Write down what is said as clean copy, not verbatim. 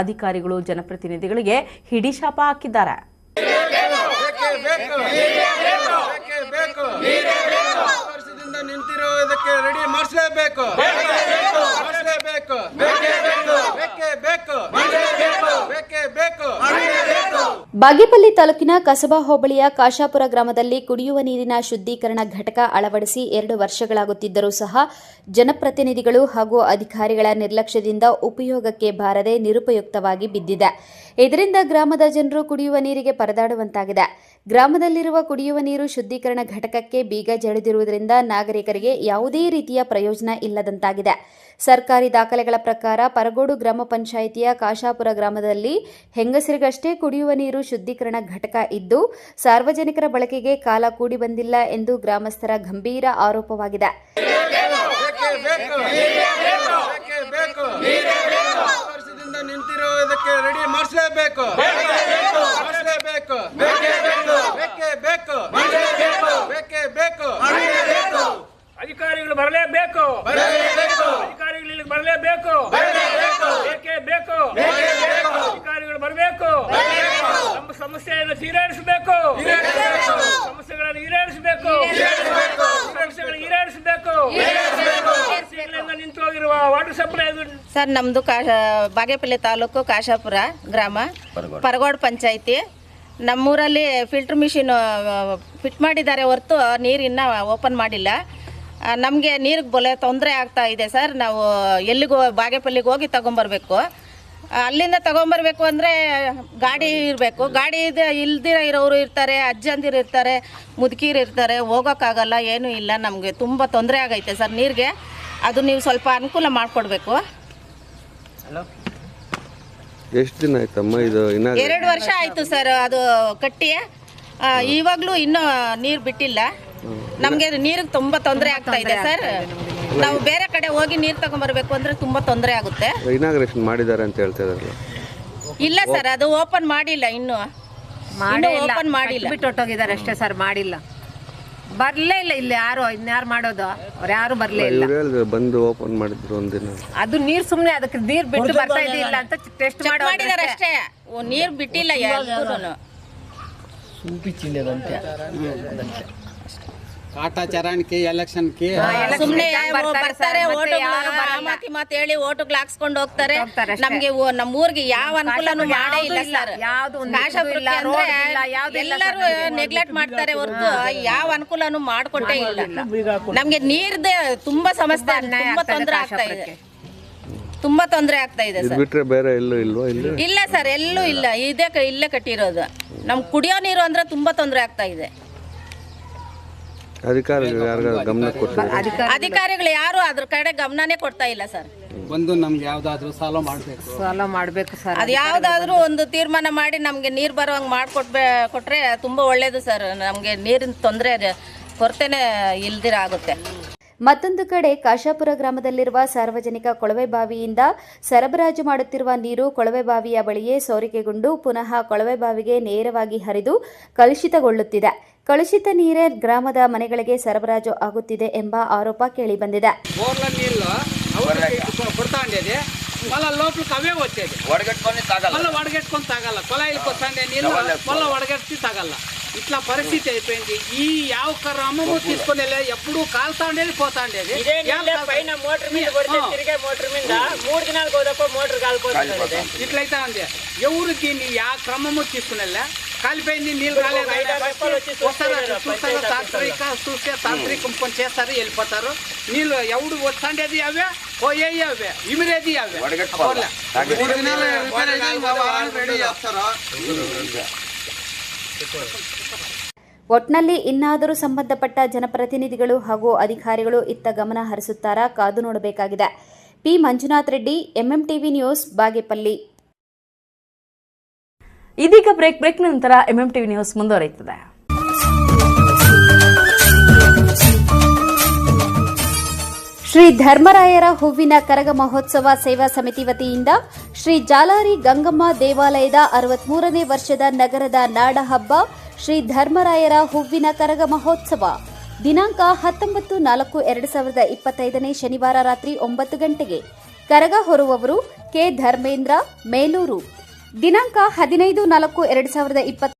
ಅಧಿಕಾರಿಗಳು ಜನಪ್ರತಿನಿಧಿಗಳಿಗೆ ಹಿಡಿಶಾಪ ಹಾಕಿದ್ದಾರೆ. ನಿಂತಿರೋದಕ್ಕೆ ರೆಡಿ ಮಾಡಿಸಲೇಬೇಕು. ಬಾಗೇಪಲ್ಲಿ ತಾಲೂಕಿನ ಕಸಬಾ ಹೋಬಳಿಯ ಕಾಶಾಪುರ ಗ್ರಾಮದಲ್ಲಿ ಕುಡಿಯುವ ನೀರಿನ ಶುದ್ಧೀಕರಣ ಘಟಕ ಅಳವಡಿಸಿ 2 ವರ್ಷಗಳಾಗುತ್ತಿದ್ದರೂ ಸಹ ಜನಪ್ರತಿನಿಧಿಗಳು ಹಾಗೂ ಅಧಿಕಾರಿಗಳ ನಿರ್ಲಕ್ಷ್ಯದಿಂದ ಉಪಯೋಗಕ್ಕೆ ಬಾರದೆ ನಿರುಪಯುಕ್ತವಾಗಿ ಬಿದ್ದಿದೆ. ಇದರಿಂದ ಗ್ರಾಮದ ಜನರು ಕುಡಿಯುವ ನೀರಿಗೆ ಪರದಾಡುವಂತಾಗಿದೆ. ಗ್ರಾಮದಲ್ಲಿರುವ ಕುಡಿಯುವ ನೀರು ಶುದ್ಧೀಕರಣ ಘಟಕಕ್ಕೆ ಬೀಗ ಜಡಿದಿರುವುದರಿಂದ ನಾಗರಿಕರಿಗೆ ಯಾವುದೇ ರೀತಿಯ ಪ್ರಯೋಜನ ಇಲ್ಲದಂತಾಗಿದೆ. ಸರ್ಕಾರಿ ದಾಖಲೆಗಳ ಪ್ರಕಾರ ಪರಗೋಡು ಗ್ರಾಮ ಪಂಚಾಯಿತಿಯ ಕಾಶಾಪುರ ಗ್ರಾಮದಲ್ಲಿ ಹೆಂಗಸರಿಗಷ್ಟೇ ಕುಡಿಯುವ ನೀರು ಶುದ್ಧೀಕರಣ ಘಟಕ ಇದ್ದು ಸಾರ್ವಜನಿಕರ ಬಳಕೆಗೆ ಕಾಲ ಕೂಡಿ ಬಂದಿಲ್ಲ ಎಂದು ಗ್ರಾಮಸ್ಥರ ಗಂಭೀರ ಆರೋಪವಾಗಿದೆ. ನಿಂತಿರೋದಕ್ಕೆ ರೆಡಿ ಮಾಡಿಸಲೇಬೇಕು. ಅಧಿಕಾರಿಗಳು ಬರಲೇಬೇಕು. ಅಧಿಕಾರಿಗಳು ಇಲ್ಲಿಗೆ ಬರಲೇಬೇಕು. ಬೇಕೇ ಬೇಕು. ಅಧಿಕಾರಿಗಳು ಬರಬೇಕು. ನಮ್ಮ ಸಮಸ್ಯೆಯನ್ನು ಈಡೇರಿಸಬೇಕು. ಸಮಸ್ಯೆಗಳನ್ನು ಈಡೇರಿಸಬೇಕು. ನಿಂತು ಹೋಗಿರುವ ವಾಟರ್ ಸಪ್ಲೈ ಸರ್, ನಮ್ಮದು ಬಾಗೇಪಲ್ಲಿ ತಾಲೂಕು ಕಾಶಾಪುರ ಗ್ರಾಮ ಪರಗೋಡು ಪಂಚಾಯಿತಿ. ನಮ್ಮೂರಲ್ಲಿ ಫಿಲ್ಟರ್ ಮಿಷಿನ್ ಫಿಟ್ ಮಾಡಿದ್ದಾರೆ ಹೊರತು ನೀರಿನ್ನ ಓಪನ್ ಮಾಡಿಲ್ಲ. ನಮಗೆ ನೀರಿಗೆ ಬೊಲೆ ತೊಂದರೆ ಆಗ್ತಾ ಇದೆ ಸರ್. ನಾವು ಎಲ್ಲಿಗೂ ಬಾಗೇಪಲ್ಲಿಗೆ ಹೋಗಿ ತಗೊಂಬರ್ಬೇಕು. ಅಲ್ಲಿಂದ ತಗೊಂಬರ್ಬೇಕು ಅಂದರೆ ಗಾಡಿ ಇರಬೇಕು. ಗಾಡಿ ಇಲ್ದಿರ ಇರೋರು ಇರ್ತಾರೆ, ಅಜ್ಜಂದಿರು ಇರ್ತಾರೆ, ಮುದುಕೀರು ಇರ್ತಾರೆ, ಹೋಗೋಕ್ಕಾಗಲ್ಲ, ಏನೂ ಇಲ್ಲ. ನಮಗೆ ತುಂಬ ತೊಂದರೆ ಆಗೈತೆ ಸರ್ ನೀರಿಗೆ. ಅದು ನೀವು ಸ್ವಲ್ಪ ಅನುಕೂಲ ಮಾಡಿಕೊಡ್ಬೇಕು. ಎಷ್ಟು ದಿನ ಆಯ್ತಮ್ಮ ಇದು? 2 ವರ್ಷ ಆಯಿತು ಸರ್ ಅದು ಕಟ್ಟಿ. ಇವಾಗಲೂ ಇನ್ನೂ ನೀರು ಬಿಟ್ಟಿಲ್ಲ. ನಮಗೆ ನೀರಿಗೆ ತುಂಬ ತೊಂದರೆ ಆಗ್ತಾ ಇದೆ ಸರ್. ನಾವು ಬೇರೆ ಕಡೆ ಹೋಗಿ ನೀರು ತಗೊಂಡ್ಬರ್ಬೇಕು ಅಂದರೆ ತುಂಬ ತೊಂದರೆ ಆಗುತ್ತೆ. ಇನಾಗ್ರೇಷನ್ ಮಾಡಿದ್ದಾರೆ ಅಂತ ಹೇಳ್ತಾ ಇದ್ದಾರೆ. ಇಲ್ಲ ಸರ್, ಅದು ಓಪನ್ ಮಾಡಿಲ್ಲ. ಇನ್ನೂ ಓಪನ್ ಮಾಡಿಲ್ಲ, ಬಿಟ್ಟು ಹೊಟ್ಟೋಗಿದ್ದಾರೆ ಅಷ್ಟೇ ಸರ್. ಮಾಡಿಲ್ಲ, ಬರ್ಲೇ ಇಲ್ಲ. ಇಲ್ಲಿ ಇನ್ಯಾರು ಮಾಡೋದು? ಅವ್ರು ಯಾರು ಬರ್ಲೇ ಇಲ್ಲ. ಬಂದು ಓಪನ್ ಮಾಡಿದ್ರು ಒಂದಿನ. ಅದು ನೀರು ಸುಮ್ಮನೆ ಅದಕ್ಕೆ ನೀರು ಬಿಟ್ಟು ಬರ್ತಾ ಇದಿಲ್ಲ ಅಂತ ಟೆಸ್ಟ್ ಮಾಡಿದ್ದಾರೆ ಅಷ್ಟೇ. ನೀರು ಬಿಟ್ಟಿಲ್ಲ ಯಾರು. ಕಾಟಾಚಾರಕ್ಕೆ ಎಲೆಕ್ಷನ್ಗೆ ಸುಮ್ಮನೆ ಬರ್ತಾರೆ, ಮಾತು ಹೇಳಿ ಓಟುಗಳು ಹಾಕ್ಸ್ಕೊಂಡು ಹೋಗ್ತಾರೆ. ನಮ್ಗೆ ನಮ್ಮ ಊರಿಗೆ ಯಾವ ಅನುಕೂಲನೂ ಮಾಡೇ ಇಲ್ಲ ಸರ್. ಎಲ್ಲರೂ ನೆಗ್ಲೆಕ್ಟ್ ಮಾಡ್ತಾರೆ ಹೊರತು ಯಾವ ಅನುಕೂಲನೂ ಮಾಡ್ಕೊಟ್ಟೇ ಇಲ್ಲ. ನಮ್ಗೆ ನೀರ್ದೆ ತುಂಬಾ ಸಮಸ್ಯೆ, ತುಂಬಾ ತೊಂದರೆ ಆಗ್ತಾ ಇದೆ. ತುಂಬಾ ತೊಂದರೆ ಆಗ್ತಾ ಇದೆ ಸರ್. ಬಿಟ್ರೆ ಬೇರೆ ಎಲ್ಲೂ ಇಲ್ವಾ? ಇಲ್ಲ ಸರ್, ಎಲ್ಲೂ ಇಲ್ಲ. ಇಲ್ಲೇ ಕಟ್ಟಿರೋದು. ನಮ್ ಕುಡಿಯೋ ನೀರು ಅಂದ್ರೆ ತುಂಬಾ ತೊಂದರೆ ಆಗ್ತಾ ಇದೆ. ಅಧಿಕಾರಿಗಳು ಯಾರು ಅದ್ರ ಕಡೆ ಗಮನನೇ ಕೊಡ್ತಾ ಇಲ್ಲ ಸರ್. ಒಂದು ನಮ್ಗೆ ಯಾವ್ದಾದ್ರು ಸಾಲ ಮಾಡ್ಬೇಕು ಸರ್. ಅದು ಯಾವ್ದಾದ್ರು ಒಂದು ತೀರ್ಮಾನ ಮಾಡಿ ನಮ್ಗೆ ನೀರು ಬರೋಂಗ್ ಕೊಟ್ರೆ ತುಂಬಾ ಒಳ್ಳೇದು ಸರ್. ನಮ್ಗೆ ನೀರಿನ ತೊಂದರೆ ಕೊರತೆನೆ ಇಲ್ದಿರ ಆಗುತ್ತೆ. ಮತ್ತೊಂದು ಕಡೆ ಕಾಶಾಪುರ ಗ್ರಾಮದಲ್ಲಿರುವ ಸಾರ್ವಜನಿಕ ಕೊಳವೆ ಬಾವಿಯಿಂದ ಸರಬರಾಜು ಮಾಡುತ್ತಿರುವ ನೀರು ಕೊಳವೆ ಬಾವಿಯ ಬಳಿಯೇ ಸೋರಿಕೆಗೊಂಡು ಪುನಃ ಕೊಳವೆ ಬಾವಿಗೆ ನೇರವಾಗಿ ಹರಿದು ಕಲುಷಿತಗೊಳ್ಳುತ್ತಿದೆ. ಕಲುಷಿತ ನೀರೇ ಗ್ರಾಮದ ಮನೆಗಳಿಗೆ ಸರಬರಾಜು ಆಗುತ್ತಿದೆ ಎಂಬ ಆರೋಪ ಕೇಳಿಬಂದಿದೆ. ఇట్లా పరిస్థితి అయిపోయింది. ఈ యావ క్రమము తీసుకునే ఎప్పుడు కాల్తాండేది పోతాండేది. పైన మోటార్ మీద కొడితే తిరిగే మోటార్ మీద 3 దినాలకు ఒకదప్ప మోటార్ కాలిపోతుంది. ఇట్లయితే ఉంది. ఎవరు దీన్ని యా క్రమము తీసుకునేలా కాలిపోయింది. నీళ్ళు రాలేదు. తాంత్రికం పని చేస్తారు, వెళ్ళిపోతారు. నీళ్ళు ఎవడు వస్తాండేది అవే, పోయేవి అవే, ఇమిరేది అవే. ಒಟ್ನಲ್ಲಿ ಇನ್ನಾದರೂ ಸಂಬಂಧಪಟ್ಟ ಜನಪ್ರತಿನಿಧಿಗಳು ಹಾಗೂ ಅಧಿಕಾರಿಗಳು ಇತ್ತ ಗಮನ ಹರಿಸುತ್ತಾರಾ ಕಾದು ನೋಡಬೇಕಾಗಿದೆ. P Manjunath Reddy, MMTV news, Bagepalli. ಇದೀಗ ಬ್ರೇಕ್ ನಂತರ ಎಂಎಂಟಿವಿ ನ್ಯೂಸ್ ಮುಂದುವರಿಯುತ್ತದೆ. ಶ್ರೀ ಧರ್ಮರಾಯರ ಹೂವಿನ ಕರಗ ಮಹೋತ್ಸವ ಸೇವಾ ಸಮಿತಿ ವತಿಯಿಂದ ಶ್ರೀ ಜಾಲಾರಿ ಗಂಗಮ್ಮ ದೇವಾಲಯದ 63ನೇ ವರ್ಷದ ನಗರದ ನಾಡ ಹಬ್ಬ ಶ್ರೀ ಧರ್ಮರಾಯರ ಹೂವಿನ ಕರಗ ಮಹೋತ್ಸವ ದಿನಾಂಕ 19/4/2025 ಶನಿವಾರ ರಾತ್ರಿ 9 ಗಂಟೆಗೆ ಕರಗ ಹೊರುವವರು ಕೆ ಧರ್ಮೇಂದ್ರ, ಮೇಲೂರು. ದಿನಾಂಕ 15/4/2020